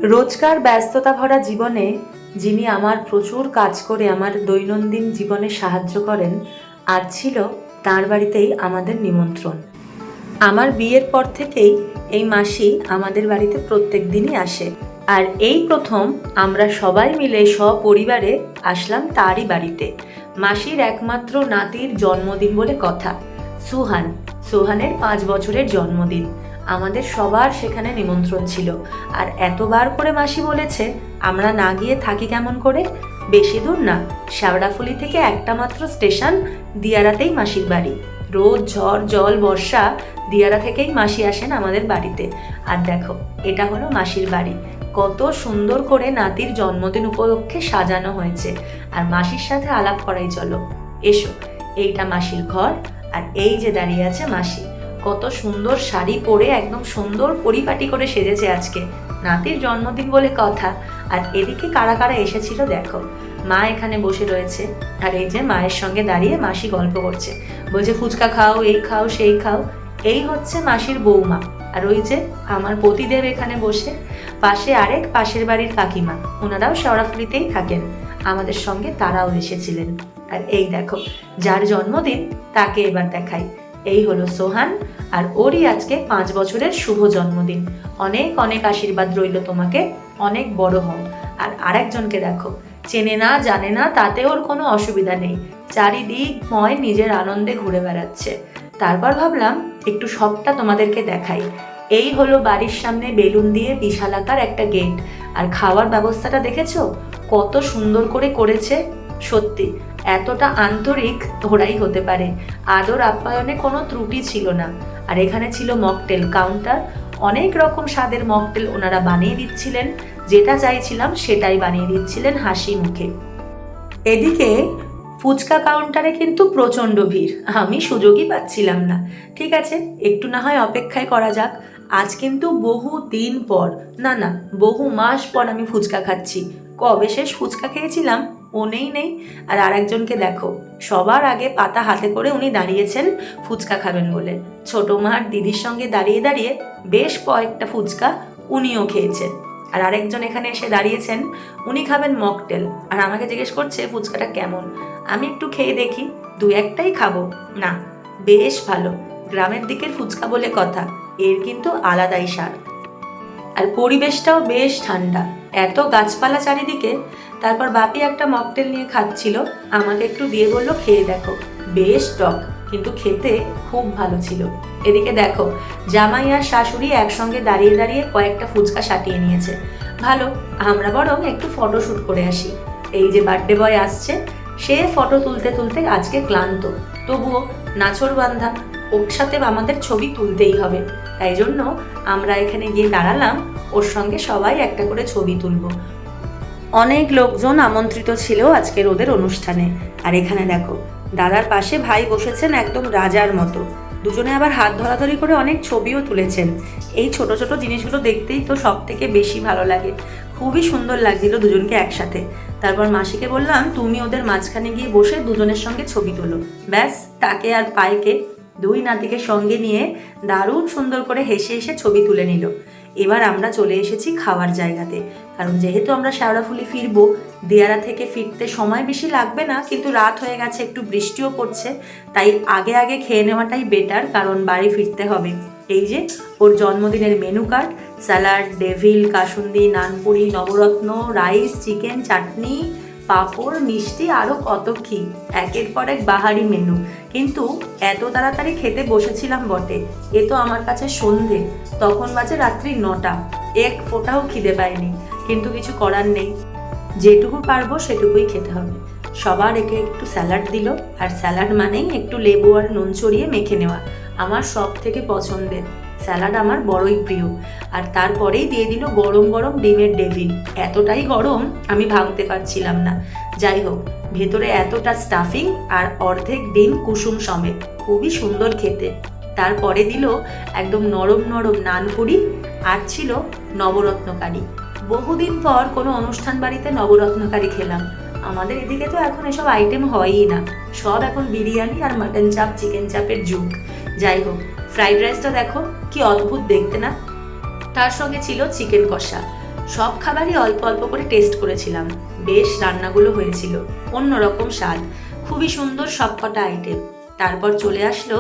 রোজকার ব্যস্ততা ভরা জীবনে যিনি আমার প্রচুর কাজ করে আমার দৈনন্দিন জীবনে সাহায্য করেন, আজ ছিল তাঁর বাড়িতেই আমাদের নিমন্ত্রণ। আমার বিয়ের পর থেকেই এই মাসি আমাদের বাড়িতে প্রত্যেক দিনই আসে, আর এই প্রথম আমরা সবাই মিলে সপরিবারে আসলাম তারই বাড়িতে। মাসির একমাত্র নাতির জন্মদিন বলে কথা, সোহানের 5 বছরের জন্মদিন। আমাদের সবার সেখানে নিমন্ত্রণ ছিল, আর এতবার করে মাসি বলেছে আমরা না গিয়ে থাকি কেমন করে। বেশি দূর না, শ্যাওড়াফুলি থেকে একটা মাত্র স্টেশন, দিয়ারাতেই মাসির বাড়ি। রোদ ঝড় জল বর্ষা দিয়ারা থেকেই মাসি আসেন আমাদের বাড়িতে। আর দেখো, এটা হলো মাসির বাড়ি। কত সুন্দর করে নাতির জন্মদিন উপলক্ষে সাজানো হয়েছে। আর মাসির সাথে আলাপ করাই চলো, এসো। এইটা মাসির ঘর, আর এই যে দাঁড়িয়ে আছে মাসি। কত সুন্দর শাড়ি পরে একদম সুন্দর পরিপাটি করে সেজেছে আজকে, নাতির জন্মদিন বলে কথা। আর এদিকে কারা কারা এসেছিল দেখো। মা এখানে বসে রয়েছে, আর এই যে মায়ের সঙ্গে দাঁড়িয়ে মাসি গল্প করছে, বলছে ফুচকা খাও, এই খাও, সেই খাও। এই হচ্ছে মাসির বৌমা। আর ওই যে আমার পতিদেব এখানে বসে, পাশে আরেক পাশের বাড়ির কাকিমা, ওনারাও শেওড়াফুলিতেই থাকেন। আমাদের সঙ্গে তারাও এসেছিলেন। আর এই দেখো, যার জন্মদিন তাকে এবার দেখাই। এই হলো সোহান, আর ওরই আজকে 5 বছরের শুভ জন্মদিন। অনেক অনেক আশীর্বাদ রইল তোমাকে, অনেক বড় হও। আর আরেকজনকে দেখো, চেনে না জানে না তাতে ওর কোনো অসুবিধা নেই, চারিদিকময় নিজের আনন্দে ঘুরে বেড়াচ্ছে। তারপর ভাবলাম একটু সবটা তোমাদেরকে দেখাই। এই হলো বাড়ির সামনে বেলুন দিয়ে বিশালাকার একটা গেট। আর খাওয়ার ব্যবস্থাটা দেখেছো কত সুন্দর করে করেছে। সত্যি এতটা আন্তরিক ওরাই হতে পারে। আদর আপ্যায়নে কোনো ত্রুটি ছিল না। আর এখানে ছিল মকটেল কাউন্টার, অনেক রকম স্বাদের মকটেল ওনারা বানিয়ে দিচ্ছিলেন। যেটা চাইছিলাম সেটাই বানিয়ে দিচ্ছিলেন হাসি মুখে। এদিকে ফুচকা কাউন্টারে কিন্তু প্রচণ্ড ভিড়, আমি সুযোগই পাচ্ছিলাম না। ঠিক আছে, একটু না হয় অপেক্ষায় করা যাক। আজ কিন্তু বহু দিন পর, না বহু মাস পর আমি ফুচকা খাচ্ছি। কবে শেষ ফুচকা খেয়েছিলাম ও নেই। আর আরেকজনকে দেখো, সবার আগে পাতা হাতে করে উনি দাঁড়িয়েছেন ফুচকা খাবেন বলে। ছোট মার দিদির সঙ্গে দাঁড়িয়ে দাঁড়িয়ে বেশ কয়েকটা ফুচকা উনিও খেয়েছেন। আর আরেকজন এখানে এসে দাঁড়িয়েছেন, উনি খাবেন মকটেল। আর আমাকে জিজ্ঞেস করছে ফুচকাটা কেমন। আমি একটু খেয়ে দেখি, 2-1টাই খাবো না। বেশ ভালো, গ্রামের দিকের ফুচকা বলে কথা, এর কিন্তু আলাদাই স্বাদ। আর পরিবেশটাও বেশ ঠান্ডা, এত গাছপালা চারিদিকে। তারপর বাপি একটা মকটেল নিয়ে খাচ্ছিল, আমাকে একটু দিয়ে বললো খেয়ে দেখো। বেশ টক, কিন্তু খেতে খুব ভালো ছিল। এদিকে দেখো, জামাই আর শাশুড়ি একসঙ্গে দাঁড়িয়ে দাঁড়িয়ে কয়েকটা ফুচকা সাটিয়ে নিয়েছে। ভালো, আমরা বরং একটু ফটোশ্যুট করে আসি। এই যে বার্থডে বয় আসছে, সে ফটো তুলতে তুলতে আজকে ক্লান্ত, তবুও নাছোড়বান্ধা, ওর সাথে আমাদের ছবি তুলতেই হবে। তাই জন্য আমরা এখানে গিয়ে দাঁড়ালাম, ওর সঙ্গে সবাই একটা করে ছবি তুলব। অনেক লোকজন আমন্ত্রিত ছিল আজকের ওদের অনুষ্ঠানে। আর এখানে দেখো, দাদার পাশে ভাই বসেছেন একদম রাজার মতো। দুজনে আবার হাত ধরাধরি করে অনেক ছবিও তুলেছেন। এই ছোট ছোট জিনিসগুলো দেখতেই তো সব থেকে বেশি ভালো লাগে। খুবই সুন্দর লাগছিল দুজনকে একসাথে। তারপর মাসিকে বললাম তুমি ওদের মাঝখানে গিয়ে বসে দুজনের সঙ্গে ছবি তোলো। ব্যাস, তাকে আর পাইকে, 2 নাতিকে সঙ্গে নিয়ে দারুণ সুন্দর করে হেসে হেসে ছবি তুলে নিল। এবার আমরা চলে এসেছি খাওয়ার জায়গাতে, কারণ যেহেতু আমরা শেওড়াফুলি ফিরবো, দিয়ারা থেকে ফিরতে সময় বেশি লাগবে না, কিন্তু রাত হয়ে গেছে, একটু বৃষ্টিও পড়ছে, তাই আগে আগে খেয়ে নেওয়াটাই বেটার, কারণ বাড়ি ফিরতে হবে। এই যে ওর জন্মদিনের মেনু কার্ড, স্যালাড, ডেভিল, কাসুন্দি, নানপুরি, নবরত্ন, রাইস, চিকেন, চাটনি, পাঁপড়, মিষ্টি, আরও কত কি, একের পর এক বাহারি মেনু। কিন্তু এত তাড়াতাড়ি খেতে বসেছিলাম বটে, এ তো আমার কাছে সন্ধে, তখন বাজে রাত্রি 9টা। এক ফোঁটাও খিদে পাইনি, কিন্তু কিছু করার নেই, যেটুকু পারবো সেটুকুই খেতে হবে। সবার একে একটু স্যালাড দিল, আর স্যালাড মানেই একটু লেবু আর নুন ছড়িয়ে মেখে নেওয়া, আমার সব থেকে পছন্দের। স্যালাড আমার বড়ই প্রিয়। আর তারপরেই দিয়ে দিল গরম গরম ডিমের ডেভিল। এতটাই গরম আমি ভাঙতে পারছিলাম না। যাই হোক, ভেতরে এতটা স্টাফিং আর অর্ধেক ডিম কুসুম সমেত, খুবই সুন্দর খেতে। তারপরে দিল একদম নরম নরম নানপুরি, আর ছিল নবরত্নকারি। বহুদিন পর কোনো অনুষ্ঠান বাড়িতে নবরত্নকারি খেলাম। আমাদের এদিকে তো এখন এসব আইটেম হয়ই না, সব এখন বিরিয়ানি আর মাটন চাপ, চিকেন চাপের যুগ। যাই হোক, ফ্রাইড রাইসটা দেখো কি অদ্ভুত দেখতে না, তার সঙ্গে ছিল চিকেন কষা। সব খাবারই অল্প অল্প করে টেস্ট করেছিলাম। বেশ রান্নাগুলো হয়েছিল, অন্যরকম স্বাদ, খুবই সুন্দর সবকটা আইটেম। তারপর চলে আসলো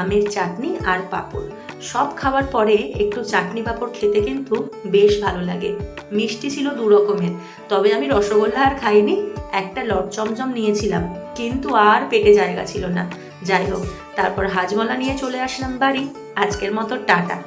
আমের চাটনি আর পাঁপড়। সব খাবার পরে একটু চাটনি পাঁপড় খেতে কিন্তু বেশ ভালো লাগে। মিষ্টি ছিল 2 রকমের, তবে আমি রসগোল্লা আর খাইনি, একটা লট চমচম নিয়েছিলাম, কিন্তু আর পেটে জায়গা ছিল না। যাই হোক, তারপর হাজমলা নিয়ে চলে আসলাম বাড়ি। আজকের মতো টাটা।